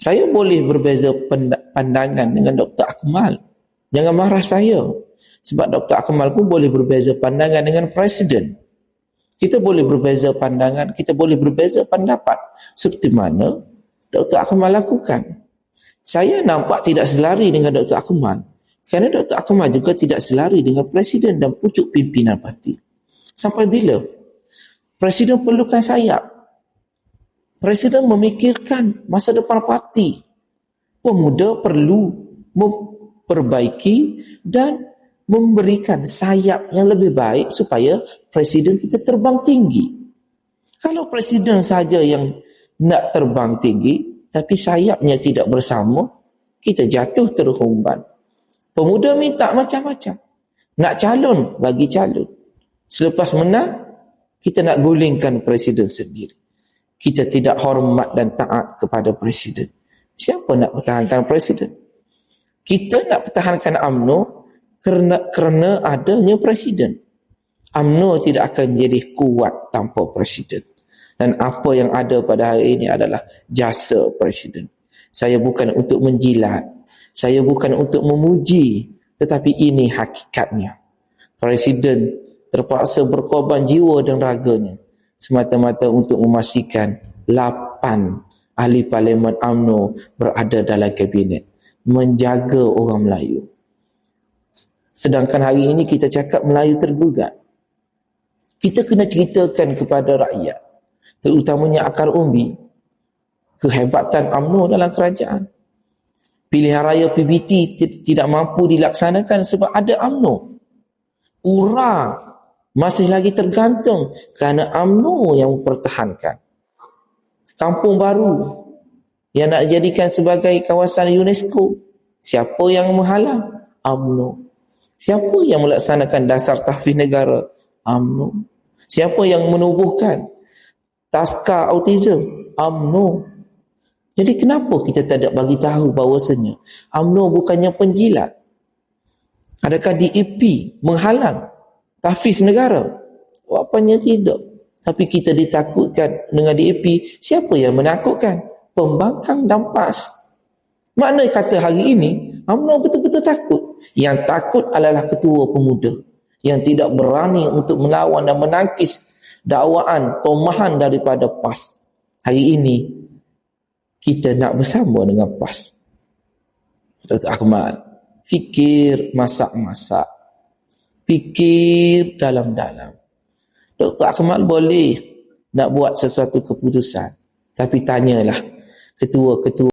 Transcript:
Saya boleh berbeza pandangan dengan Dr. Akmal. Jangan marah saya. Sebab Dr. Akmal pun boleh berbeza pandangan dengan Presiden. Kita boleh berbeza pandangan, kita boleh berbeza pendapat. Seperti mana Dr. Akmal lakukan. Saya nampak tidak selari dengan Dr. Akmal. Kerana Dr. Akmal juga tidak selari dengan Presiden dan pucuk pimpinan parti. Sampai bila? Presiden perlukan sayap. Presiden memikirkan masa depan parti. Pemuda perlu memperbaiki dan memberikan sayap yang lebih baik supaya Presiden kita terbang tinggi. Kalau Presiden saja yang nak terbang tinggi, tapi sayapnya tidak bersama, kita jatuh terhumban. Pemuda minta macam-macam. Nak calon, bagi calon. Selepas menang, kita nak gulingkan Presiden sendiri. Kita tidak hormat dan taat kepada Presiden. Siapa nak pertahankan Presiden? Kita nak pertahankan UMNO kerana adanya Presiden. UMNO tidak akan jadi kuat tanpa Presiden. Dan apa yang ada pada hari ini adalah jasa Presiden. Saya bukan untuk menjilat. Saya bukan untuk memuji. Tetapi ini hakikatnya. Presiden terpaksa berkorban jiwa dan raganya semata-mata untuk memastikan 8 ahli parlimen UMNO berada dalam kabinet. Menjaga orang Melayu. Sedangkan hari ini kita cakap Melayu tergugat. Kita kena ceritakan kepada rakyat, terutamanya akar umbi, kehebatan UMNO dalam kerajaan. Pilihan raya PBT tidak mampu dilaksanakan sebab ada UMNO. Urang masih lagi tergantung kerana UMNO yang mempertahankan. Kampung baru yang nak dijadikan sebagai kawasan UNESCO, siapa yang menghalang? UMNO. Siapa yang melaksanakan dasar tahfiz negara? UMNO. Siapa yang menubuhkan taska autism? UMNO. Jadi kenapa kita tidak bagi tahu bahawasanya UMNO bukannya penjilat? Adakah DAP menghalang tahfiz negara? Jawapannya tidak. Tapi kita ditakutkan dengan DAP. Siapa yang menakutkan? Pembangkang dan PAS. Makna kata hari ini UMNO betul-betul takut. Yang takut adalah ketua pemuda yang tidak berani untuk melawan dan menangkis dakwaan tomahan daripada PAS. Hari ini kita nak bersama dengan PAS. Dr. Akmal, fikir masak-masak. Fikir dalam-dalam. Dr. Akmal boleh nak buat sesuatu keputusan. Tapi tanyalah ketua-ketua